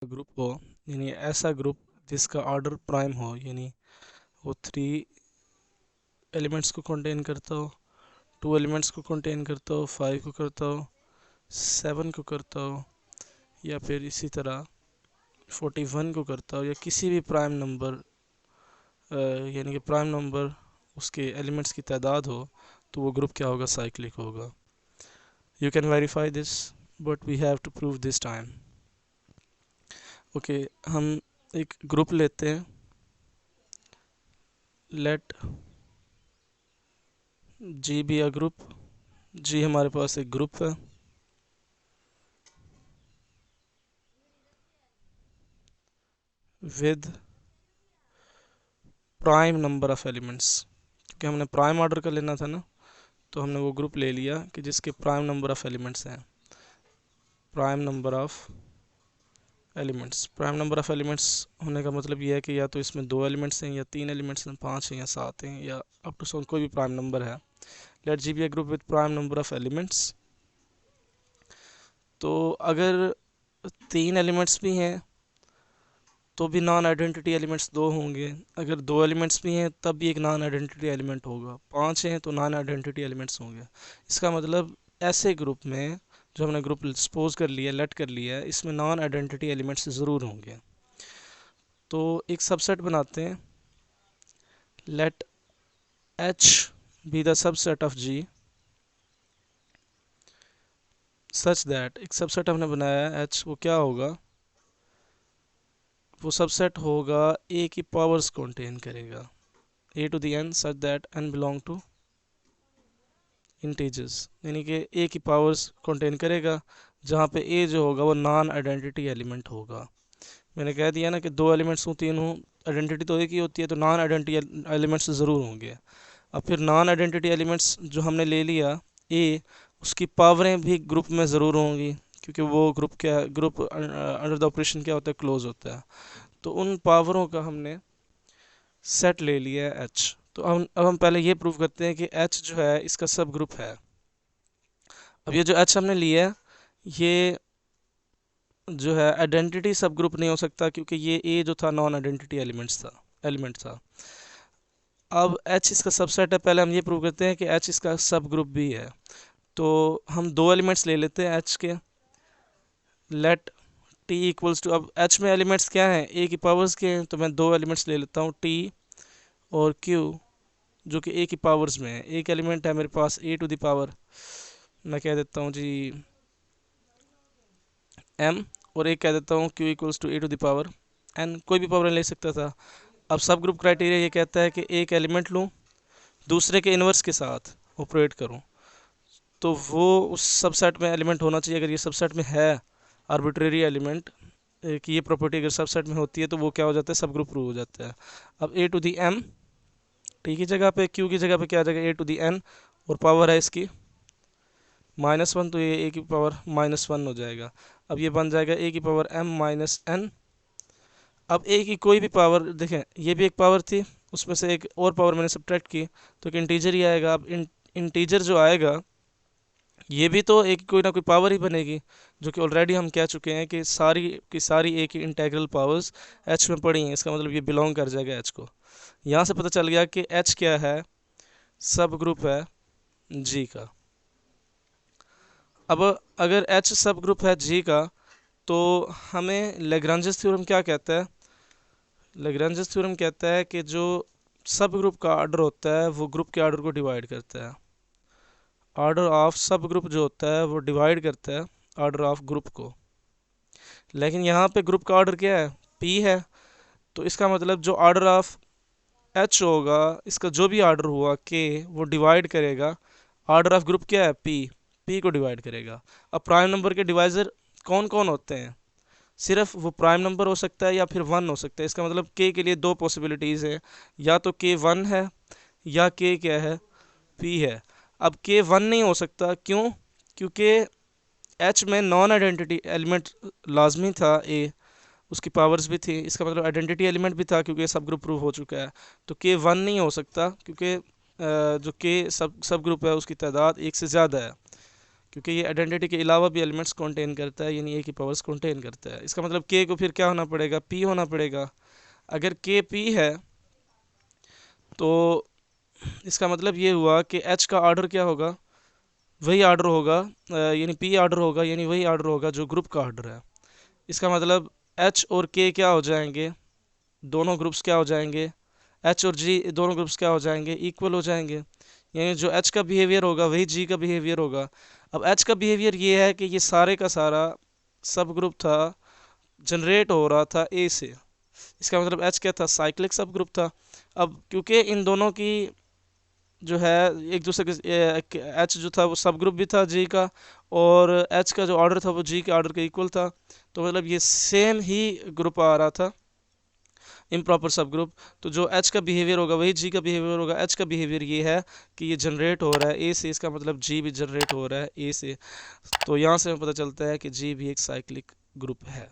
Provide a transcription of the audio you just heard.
Group हो, यानी ऐसा ग्रुप जिसका ऑर्डर प्राइम हो, यानी वो 3 एलिमेंट्स को कंटेन करता हो, 2 एलिमेंट्स को कंटेन करता हो, 5 को करता हो, 7 को करता हो, या फिर इसी तरह 41 को करता हो, या किसी भी प्राइम नंबर यानी कि प्राइम नंबर उसके एलिमेंट्स की तादाद हो, तो वो ग्रुप क्या होगा? साइक्लिक होगा। You can verify this, but we have to prove this time. Okay, हम एक ग्रुप लेते हैं। Let G be a group. G हमारे पास एक ग्रुप है with prime number of elements, क्योंकि हमने प्राइम ऑर्डर का लेना था ना, तो हमने वो ग्रुप ले लिया कि जिसके प्राइम नंबर ऑफ एलिमेंट्स हैं। Prime number of elements, prime number of elements होने का मतलब ये है कि या तो इसमें 2 एलिमेंट्स हैं, या 3 एलिमेंट्स हैं, 5 हैं, या 7 हैं, या अप टू सम कोई भी प्राइम नंबर है। Let G be a group with prime number of elements. तो अगर 3 एलिमेंट्स भी हैं तो भी नॉन आइडेंटिटी एलिमेंट्स 2 होंगे। अगर 2 एलिमेंट्स भी हैं तब भी एक नॉन आइडेंटिटी एलिमेंट होगा। 5 हैं तो नॉन आइडेंटिटी एलिमेंट्स होंगे। इसका मतलब ऐसे ग्रुप में जो हमने ग्रुप सपोज कर लिया, लेट कर लिया है, इसमें नॉन आइडेंटिटी एलिमेंट्स ज़रूर होंगे। तो एक सबसेट बनाते हैं। Let H be the subset of G such that, एक सबसेट हमने बनाया है एच, वो क्या होगा? वो सबसेट होगा ए की पावर्स कंटेन करेगा, a to the n such that n belong to integers, यानी कि ए की पावर्स कंटेन करेगा जहाँ पे ए जो होगा वो नॉन आइडेंटिटी एलिमेंट होगा। मैंने कह दिया ना कि 2 एलिमेंट्स हूँ, 3 हूँ, आइडेंटिटी तो एक ही होती है, तो नॉन आइडेंटिटी एलिमेंट्स ज़रूर होंगे। अब फिर नॉन आइडेंटिटी एलिमेंट्स जो हमने ले लिया ए, उसकी पावरें भी ग्रुप में ज़रूर होंगी, क्योंकि वो ग्रुप अंडर द ऑपरेशन क्या होता है? क्लोज होता है। तो उन पावरों का हमने सेट ले लिया है एच। तो अब हम पहले ये प्रूव करते हैं कि एच जो है इसका सब ग्रुप है। अब ये जो एच हमने लिया है, ये जो है आइडेंटिटी सब ग्रुप नहीं हो सकता, क्योंकि ये ए जो था नॉन आइडेंटिटी एलिमेंट था। अब एच इसका सबसेट है, पहले हम ये प्रूव करते हैं कि एच इसका सब ग्रुप भी है। तो हम 2 एलिमेंट्स ले लेते हैं एच के। लेट टी इक्वल्स टू, अब एच में एलिमेंट्स क्या हैं? ए की पावर्स के हैं, तो मैं 2 एलिमेंट्स ले लेता हूँ, टी और क्यू, जो कि ए की पावर्स में है। एक एलिमेंट है मेरे पास ए टू द पावर, मैं कह देता हूँ जी एम, और एक कह देता हूँ Q equals to a to the power n. कोई भी पावर ले सकता था। अब सब ग्रुप क्राइटेरिया ये कहता है कि एक एलिमेंट लूँ, दूसरे के इन्वर्स के साथ ऑपरेट करूँ, तो वो उस सबसेट में एलिमेंट होना चाहिए। अगर ये सबसेट में है आर्बिट्रेरी एलिमेंट कि ये प्रॉपर्टी अगर सबसेट में होती है, तो वो क्या हो जाता है? सब ग्रुप प्रूव हो जाता है। अब ए टू दी एम, टी की जगह पे क्यू की जगह पे क्या आ जाएगा? ए टू दी एन, और पावर है इसकी -1, तो ये ए की पावर -1 हो जाएगा। अब ये बन जाएगा ए की पावर m माइनस एन। अब ए की कोई भी पावर, देखें ये भी एक पावर थी, उसमें से एक और पावर मैंने सब्ट्रैक्ट की, तो एक इंटीजर ही आएगा। अब इंटीजर जो आएगा ये भी तो एक कोई ना कोई पावर ही बनेगी, जो कि ऑलरेडी हम कह चुके हैं कि सारी की सारी ए की इंटेग्रल पावर्स एच में पड़ी हैं। इसका मतलब ये बिलोंग कर जाएगा एच को। यहाँ से पता चल गया कि एच क्या है? सब ग्रुप है जी का। अब अगर एच सब ग्रुप है जी का, तो हमें लेग्रांजेस थ्योरम क्या कहता है? लेग्रांजेस थ्योरम कहता है कि जो सब ग्रुप का ऑर्डर होता है वो ग्रुप के ऑर्डर को डिवाइड करता है। ऑर्डर ऑफ सब ग्रुप जो होता है वो डिवाइड करता है ऑर्डर ऑफ ग्रुप को। लेकिन यहाँ पे ग्रुप का ऑर्डर क्या है? पी है। तो इसका मतलब जो ऑर्डर ऑफ एच होगा, इसका जो भी ऑर्डर हुआ के, वो डिवाइड करेगा ऑर्डर ऑफ ग्रुप क्या है? पी। पी को डिवाइड करेगा। अब प्राइम नंबर के डिवाइजर कौन कौन होते हैं? सिर्फ वो प्राइम नंबर हो सकता है या फिर 1 हो सकता है। इसका मतलब के लिए 2 पॉसिबिलिटीज़ हैं, या तो के 1 है या के क्या है? पी है। अब के 1 नहीं हो सकता, क्यों? क्योंकि एच में नॉन आइडेंटिटी एलिमेंट लाजमी था ए, उसकी पावर्स भी थी। इसका मतलब आइडेंटिटी एलिमेंट भी था, क्योंकि सब ग्रुप प्रूव हो चुका है। तो के 1 नहीं हो सकता, क्योंकि जो के सब ग्रुप है उसकी तादाद 1 से ज़्यादा है। क्योंकि ये आइडेंटिटी के अलावा भी एलिमेंट्स कंटेन करता है, यानी ए की पावर्स कंटेन करता है। इसका मतलब के को फिर क्या होना पड़ेगा, पी होना पड़ेगा। अगर के पी है तो इसका मतलब ये हुआ कि एच का ऑर्डर क्या होगा, वही ऑर्डर होगा, यानी पी ऑर्डर होगा, यानी वही ऑर्डर होगा जो ग्रुप का ऑर्डर है। इसका मतलब एच और के क्या हो जाएंगे, दोनों ग्रुप्स क्या हो जाएंगे, एच और जी दोनों ग्रुप्स क्या हो जाएंगे, इक्वल हो जाएंगे। यानी जो एच का बिहेवियर होगा वही जी का बिहेवियर होगा। अब एच का बिहेवियर ये है कि ये सारे का सारा सब ग्रुप था, जनरेट हो रहा था ए से। इसका मतलब एच क्या था, साइक्लिक सब ग्रुप था। अब क्योंकि इन दोनों की जो है एक दूसरे के, एच जो था वो सब ग्रुप भी था जी का, और एच का जो ऑर्डर था वो जी के ऑर्डर के इक्वल था, तो मतलब ये सेम ही ग्रुप आ रहा था, इम्प्रॉपर सब ग्रुप। तो जो एच का बिहेवियर होगा वही जी का बिहेवियर होगा। एच का बिहेवियर ये है कि ये जनरेट हो रहा है ए से, इसका मतलब जी भी जनरेट हो रहा है ए से। तो यहाँ से हमें पता चलता है कि जी भी एक साइक्लिक ग्रुप है।